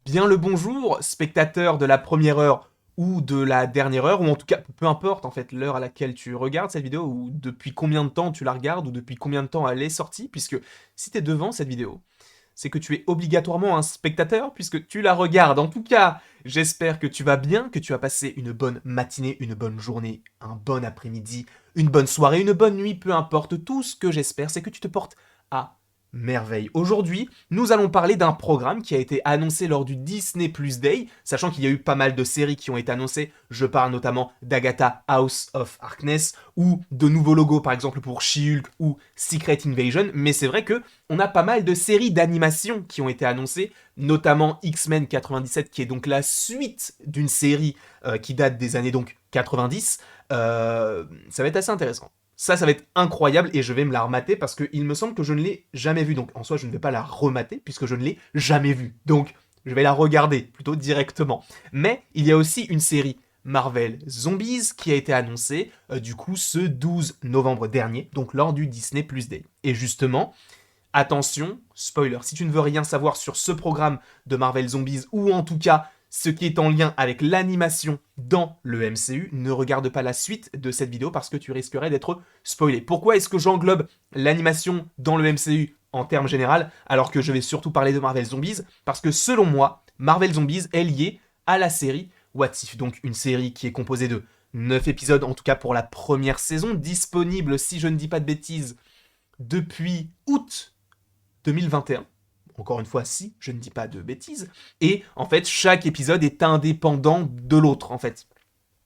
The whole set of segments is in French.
Bien le bonjour, spectateur de la première heure ou de la dernière heure, ou en tout cas, peu importe en fait l'heure à laquelle tu regardes cette vidéo, ou depuis combien de temps tu la regardes, ou depuis combien de temps elle est sortie, puisque si tu es devant cette vidéo, c'est que tu es obligatoirement un spectateur, puisque tu la regardes. En tout cas, j'espère que tu vas bien, que tu as passé une bonne matinée, une bonne journée, un bon après-midi, une bonne soirée, une bonne nuit, peu importe. Tout ce que j'espère, c'est que tu te portes à merveille. Aujourd'hui, nous allons parler d'un programme qui a été annoncé lors du Disney Plus Day, sachant qu'il y a eu pas mal de séries qui ont été annoncées. Je parle notamment d'Agatha House of Harkness, ou de nouveaux logos par exemple pour She-Hulk ou Secret Invasion, mais c'est vrai que on a pas mal de séries d'animation qui ont été annoncées, notamment X-Men 97, qui est donc la suite d'une série qui date des années donc 90. Ça va être assez intéressant. Ça va être incroyable et je vais me la remater parce qu'il me semble que je ne l'ai jamais vue. Donc en soi, je ne vais pas la remater puisque je ne l'ai jamais vue. Donc je vais la regarder plutôt directement. Mais il y a aussi une série Marvel Zombies qui a été annoncée du coup ce 12 novembre dernier, donc lors du Disney Plus Day. Et justement, attention, spoiler, si tu ne veux rien savoir sur ce programme de Marvel Zombies ou en tout cas ce qui est en lien avec l'animation dans le MCU, ne regarde pas la suite de cette vidéo parce que tu risquerais d'être spoilé. Pourquoi est-ce que j'englobe l'animation dans le MCU en termes général alors que je vais surtout parler de Marvel Zombies? Parce que selon moi, Marvel Zombies est lié à la série What If, donc une série qui est composée de 9 épisodes, en tout cas pour la première saison, disponible, si je ne dis pas de bêtises, depuis août 2021. Encore une fois, si je ne dis pas de bêtises. Et en fait, chaque épisode est indépendant de l'autre, en fait.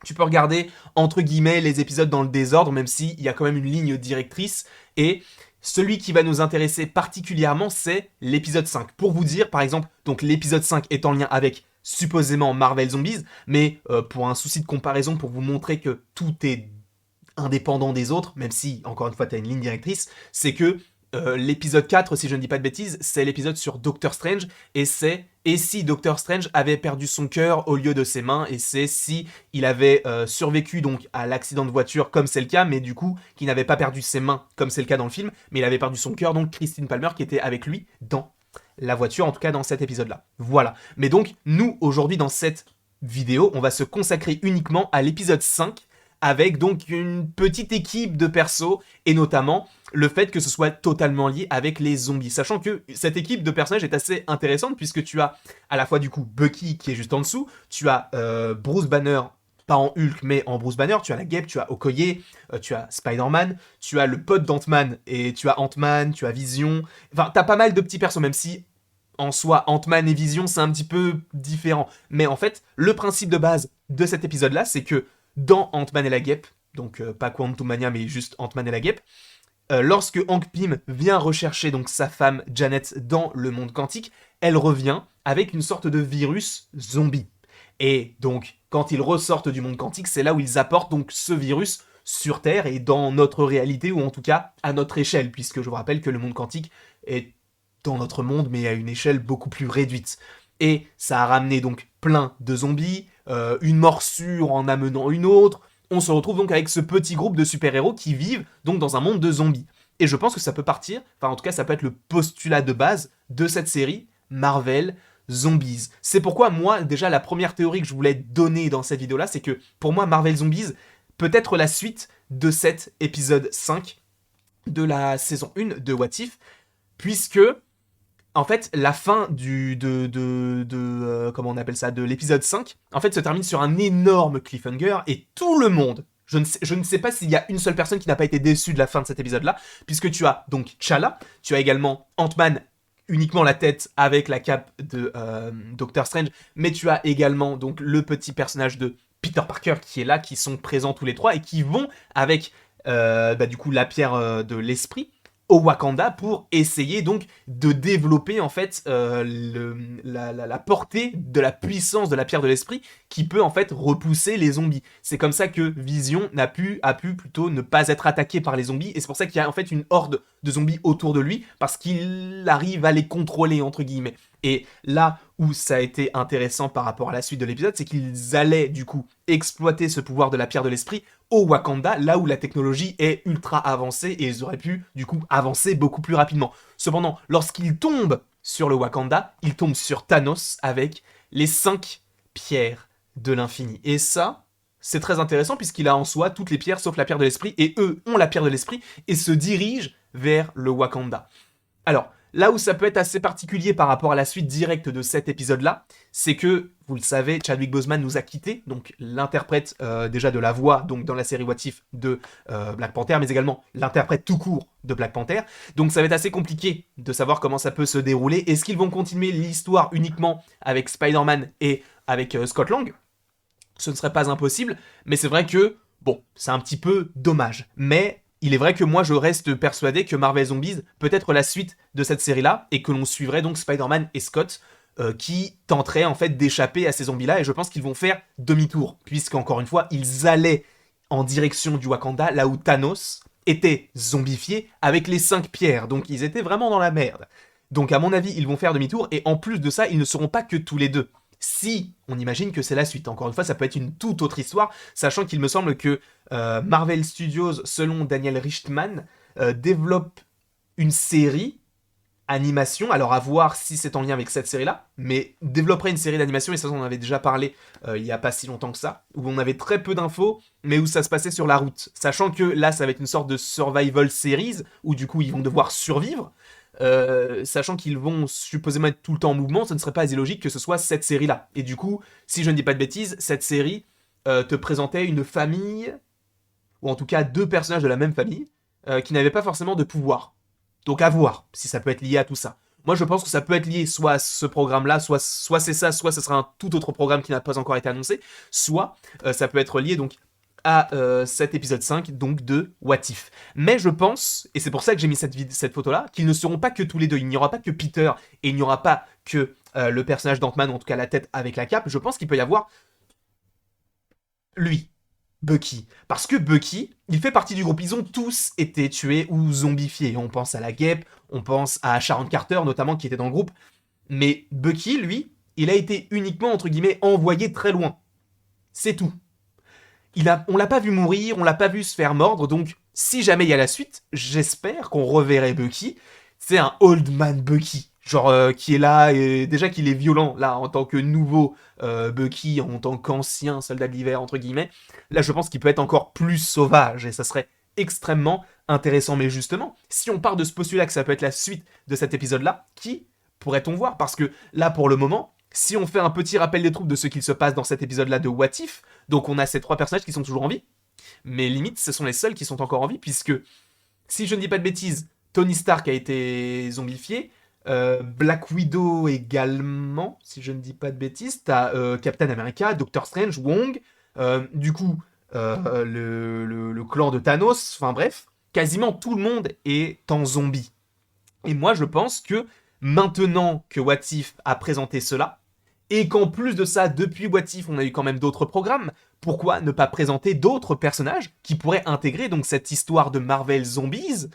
Tu peux regarder, entre guillemets, les épisodes dans le désordre, même s'il y a quand même une ligne directrice. Et celui qui va nous intéresser particulièrement, c'est l'épisode 5. Pour vous dire, par exemple, donc l'épisode 5 est en lien avec supposément Marvel Zombies, mais pour un souci de comparaison, pour vous montrer que tout est indépendant des autres, même si, encore une fois, tu as une ligne directrice, c'est que l'épisode 4, si je ne dis pas de bêtises, c'est l'épisode sur Doctor Strange, et c'est et si Doctor Strange avait perdu son cœur au lieu de ses mains, et c'est si il avait survécu donc à l'accident de voiture comme c'est le cas, mais du coup qu'il n'avait pas perdu ses mains comme c'est le cas dans le film, mais il avait perdu son cœur, donc Christine Palmer qui était avec lui dans la voiture, en tout cas dans cet épisode-là. Voilà. Mais donc nous aujourd'hui dans cette vidéo, on va se consacrer uniquement à l'épisode 5, avec donc une petite équipe de persos, et notamment le fait que ce soit totalement lié avec les zombies. Sachant que cette équipe de personnages est assez intéressante, puisque tu as à la fois du coup Bucky qui est juste en dessous, tu as Bruce Banner, pas en Hulk, mais en Bruce Banner, tu as la Guêpe, tu as Okoye, tu as Spider-Man, tu as le pote d'Ant-Man, et tu as Ant-Man, tu as Vision, enfin t'as pas mal de petits persos, même si en soi, Ant-Man et Vision, c'est un petit peu différent. Mais en fait, le principe de base de cet épisode-là, c'est que dans Ant-Man et la Guêpe, donc pas Quantumania, mais juste Ant-Man et la Guêpe, lorsque Hank Pym vient rechercher donc sa femme Janet dans le monde quantique, elle revient avec une sorte de virus zombie. Et donc, quand ils ressortent du monde quantique, c'est là où ils apportent donc ce virus sur Terre et dans notre réalité, ou en tout cas à notre échelle, puisque je vous rappelle que le monde quantique est dans notre monde, mais à une échelle beaucoup plus réduite. Et ça a ramené donc plein de zombies, une morsure en amenant une autre. On se retrouve donc avec ce petit groupe de super-héros qui vivent donc dans un monde de zombies. Et je pense que ça peut partir, enfin en tout cas ça peut être le postulat de base de cette série, Marvel Zombies. C'est pourquoi moi, déjà la première théorie que je voulais donner dans cette vidéo-là, c'est que pour moi Marvel Zombies peut être la suite de cet épisode 5 de la saison 1 de What If, puisque en fait, la fin comment on appelle ça, de l'épisode 5, en fait, se termine sur un énorme cliffhanger et tout le monde, je ne sais pas s'il y a une seule personne qui n'a pas été déçue de la fin de cet épisode-là, puisque tu as donc T'Challa, tu as également Ant-Man, uniquement la tête avec la cape de Doctor Strange, mais tu as également donc le petit personnage de Peter Parker qui est là, qui sont présents tous les trois et qui vont avec du coup la pierre de l'esprit au Wakanda pour essayer donc de développer en fait la portée de la puissance de la pierre de l'esprit qui peut en fait repousser les zombies. C'est comme ça que Vision a pu plutôt ne pas être attaqué par les zombies, et c'est pour ça qu'il y a en fait une horde de zombies autour de lui, parce qu'il arrive à les contrôler entre guillemets. Et là où ça a été intéressant par rapport à la suite de l'épisode, c'est qu'ils allaient du coup exploiter ce pouvoir de la pierre de l'esprit au Wakanda, là où la technologie est ultra avancée, et ils auraient pu du coup avancer beaucoup plus rapidement. Cependant, lorsqu'ils tombent sur le Wakanda, il tombe sur Thanos avec les 5 pierres de l'infini. Et ça, c'est très intéressant puisqu'il a en soi toutes les pierres sauf la pierre de l'esprit, et eux ont la pierre de l'esprit et se dirigent vers le Wakanda. Alors, là où ça peut être assez particulier par rapport à la suite directe de cet épisode-là, c'est que, vous le savez, Chadwick Boseman nous a quittés, donc l'interprète déjà de la voix, donc dans la série What If de Black Panther, mais également l'interprète tout court de Black Panther. Donc ça va être assez compliqué de savoir comment ça peut se dérouler. Est-ce qu'ils vont continuer l'histoire uniquement avec Spider-Man et avec Scott Lang ? Ce ne serait pas impossible, mais c'est vrai que, bon, c'est un petit peu dommage. Mais il est vrai que moi je reste persuadé que Marvel Zombies peut être la suite de cette série-là, et que l'on suivrait donc Spider-Man et Scott, qui tenteraient en fait d'échapper à ces zombies-là, et je pense qu'ils vont faire demi-tour, puisqu'encore une fois, ils allaient en direction du Wakanda, là où Thanos était zombifié avec les 5 pierres, donc ils étaient vraiment dans la merde. Donc à mon avis, ils vont faire demi-tour, et en plus de ça, ils ne seront pas que tous les deux. Si on imagine que c'est la suite. Encore une fois, ça peut être une toute autre histoire, sachant qu'il me semble que Marvel Studios, selon Daniel Richtman, développe une série animation, alors à voir si c'est en lien avec cette série-là, mais développerait une série d'animation, et ça on en avait déjà parlé il n'y a pas si longtemps que ça, où on avait très peu d'infos, mais où ça se passait sur la route. Sachant que là, ça va être une sorte de survival series, où du coup ils vont devoir survivre, sachant qu'ils vont supposément être tout le temps en mouvement, ce ne serait pas illogique que ce soit cette série-là. Et du coup, si je ne dis pas de bêtises, cette série te présentait une famille, ou en tout cas 2 personnages de la même famille, qui n'avaient pas forcément de pouvoir. Donc à voir si ça peut être lié à tout ça. Moi je pense que ça peut être lié soit à ce programme-là, soit c'est ça, soit ce sera un tout autre programme qui n'a pas encore été annoncé, soit ça peut être lié donc à cet épisode 5, donc de What If. Mais je pense, et c'est pour ça que j'ai mis cette photo-là, qu'ils ne seront pas que tous les deux. Il n'y aura pas que Peter, et il n'y aura pas que le personnage d'Ant-Man, ou en tout cas la tête avec la cape. Je pense qu'il peut y avoir lui, Bucky. Parce que Bucky, il fait partie du groupe. Ils ont tous été tués ou zombifiés. On pense à la Guêpe, on pense à Sharon Carter notamment qui était dans le groupe. Mais Bucky, lui, il a été uniquement, entre guillemets, envoyé très loin. C'est tout. On l'a pas vu mourir, on l'a pas vu se faire mordre, donc si jamais il y a la suite, j'espère qu'on reverrait Bucky. C'est un old man Bucky, genre qui est là, et déjà qu'il est violent, là, en tant que nouveau Bucky, en tant qu'ancien soldat de l'hiver, entre guillemets. Là, je pense qu'il peut être encore plus sauvage, et ça serait extrêmement intéressant. Mais justement, si on part de ce postulat que ça peut être la suite de cet épisode-là, qui pourrait-on voir ? Parce que là, pour le moment, si on fait un petit rappel des troupes de ce qu'il se passe dans cet épisode-là de What If, donc on a ces 3 personnages qui sont toujours en vie, mais limite, ce sont les seuls qui sont encore en vie, puisque, si je ne dis pas de bêtises, Tony Stark a été zombifié, Black Widow également, si je ne dis pas de bêtises, t'as Captain America, Doctor Strange, Wong, du coup, le clan de Thanos, enfin bref, quasiment tout le monde est en zombie. Et moi, je pense que maintenant que What If a présenté cela, et qu'en plus de ça, depuis What If, on a eu quand même d'autres programmes, pourquoi ne pas présenter d'autres personnages qui pourraient intégrer donc cette histoire de Marvel Zombies,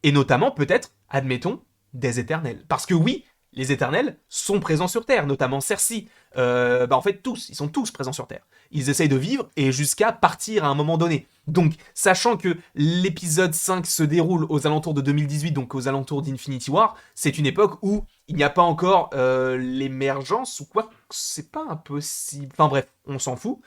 et notamment peut-être, admettons, des Éternels. Parce que oui, les Éternels sont présents sur Terre, notamment Cersei. En fait, tous, ils sont tous présents sur Terre. Ils essayent de vivre et jusqu'à partir à un moment donné. Donc, sachant que l'épisode 5 se déroule aux alentours de 2018, donc aux alentours d'Infinity War, c'est une époque où il n'y a pas encore l'émergence, ou quoi, c'est pas impossible. Enfin bref, on s'en fout.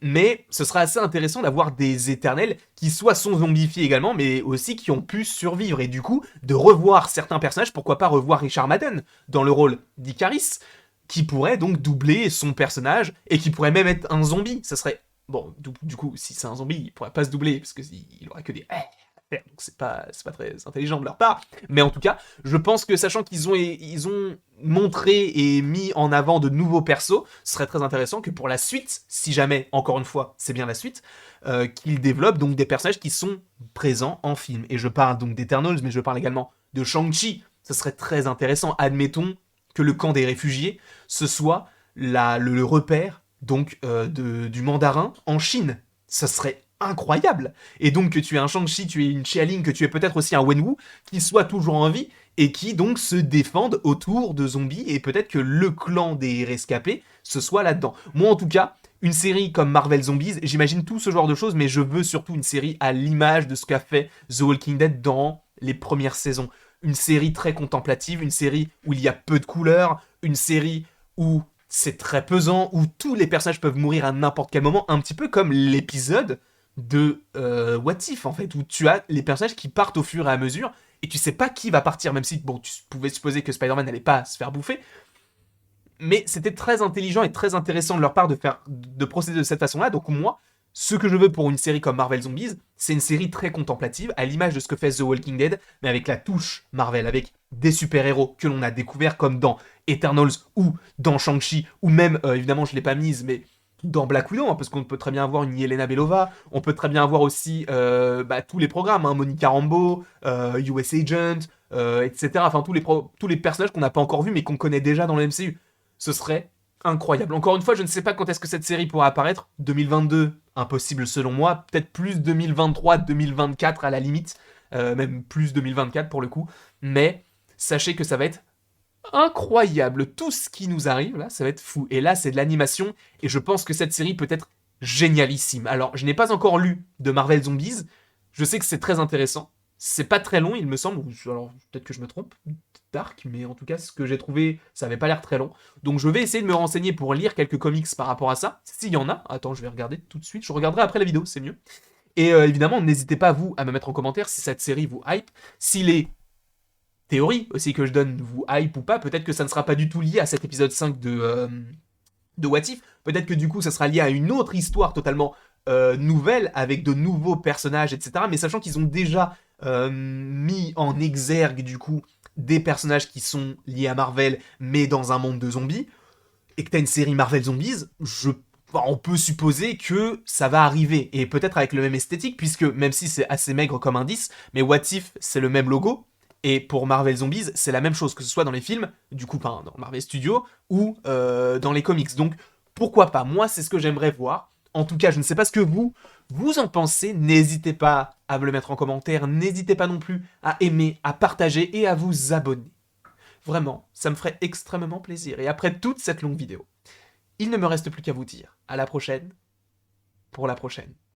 Mais ce sera assez intéressant d'avoir des Éternels qui soit sont zombifiés également, mais aussi qui ont pu survivre. Et du coup, de revoir certains personnages, pourquoi pas revoir Richard Madden dans le rôle d'Icaris, qui pourrait donc doubler son personnage, et qui pourrait même être un zombie. Ça serait... Bon, du coup, si c'est un zombie, il pourrait pas se doubler, parce qu'il aurait que des... Donc c'est pas très intelligent de leur part. Mais en tout cas, je pense que sachant qu'ils ont montré et mis en avant de nouveaux persos, ce serait très intéressant que pour la suite, si jamais, encore une fois, c'est bien la suite, qu'ils développent donc des personnages qui sont présents en film. Et je parle donc d'Eternals, mais je parle également de Shang-Chi. Ce serait très intéressant. Admettons que le camp des réfugiés, ce soit le repère donc du mandarin en Chine. Ça serait incroyable. Et donc que tu aies un Shang-Chi, tu aies une Xia-Ling, que tu aies peut-être aussi un Wenwu, qui soit toujours en vie, et qui donc se défendent autour de zombies, et peut-être que le clan des rescapés, ce soit là-dedans. Moi en tout cas, une série comme Marvel Zombies, j'imagine tout ce genre de choses, mais je veux surtout une série à l'image de ce qu'a fait The Walking Dead dans les premières saisons. une série très contemplative, une série où il y a peu de couleurs, une série où c'est très pesant, où tous les personnages peuvent mourir à n'importe quel moment, un petit peu comme l'épisode de What If, en fait, où tu as les personnages qui partent au fur et à mesure, et tu sais pas qui va partir, même si, bon, tu pouvais supposer que Spider-Man n'allait pas se faire bouffer, mais c'était très intelligent et très intéressant de leur part de procéder de cette façon-là. Donc moi, ce que je veux pour une série comme Marvel Zombies, c'est une série très contemplative, à l'image de ce que fait The Walking Dead, mais avec la touche Marvel, avec des super-héros que l'on a découverts comme dans Eternals ou dans Shang-Chi, ou même, évidemment, je l'ai pas mise, mais dans Black Widow, hein, parce qu'on peut très bien avoir une Yelena Belova, on peut très bien avoir aussi tous les programmes, hein, Monica Rambeau, US Agent, etc. Enfin, tous les personnages qu'on n'a pas encore vus, mais qu'on connaît déjà dans le MCU. Ce serait incroyable. Encore une fois, je ne sais pas quand est-ce que cette série pourra apparaître. 2022, impossible selon moi. Peut-être plus 2023, 2024 à la limite. Même plus 2024 pour le coup. Mais sachez que ça va être incroyable. Tout ce qui nous arrive, là, ça va être fou. Et là, c'est de l'animation. Et je pense que cette série peut être génialissime. Alors, je n'ai pas encore lu de Marvel Zombies. Je sais que c'est très intéressant. C'est pas très long, il me semble. Alors, peut-être que je me trompe. Dark, mais en tout cas, ce que j'ai trouvé, ça avait pas l'air très long. Donc, je vais essayer de me renseigner pour lire quelques comics par rapport à ça. S'il y en a. Attends, je vais regarder tout de suite. Je regarderai après la vidéo, c'est mieux. Et évidemment, n'hésitez pas, vous, à me mettre en commentaire si cette série vous hype. Si les théories aussi que je donne vous hype ou pas. Peut-être que ça ne sera pas du tout lié à cet épisode 5 de What If. Peut-être que du coup, ça sera lié à une autre histoire totalement nouvelle, avec de nouveaux personnages, etc. Mais sachant qu'ils ont déjà mis en exergue, du coup, des personnages qui sont liés à Marvel, mais dans un monde de zombies, et que t'as une série Marvel Zombies, on peut supposer que ça va arriver, et peut-être avec le même esthétique, puisque même si c'est assez maigre comme indice, mais What If, c'est le même logo, et pour Marvel Zombies, c'est la même chose, que ce soit dans les films, du coup, dans Marvel Studios, ou dans les comics. Donc, pourquoi pas? Moi, c'est ce que j'aimerais voir. En tout cas, je ne sais pas ce que vous en pensez. N'hésitez pas à me le mettre en commentaire. N'hésitez pas non plus à aimer, à partager et à vous abonner. Vraiment, ça me ferait extrêmement plaisir. Et après toute cette longue vidéo, il ne me reste plus qu'à vous dire à la prochaine pour la prochaine.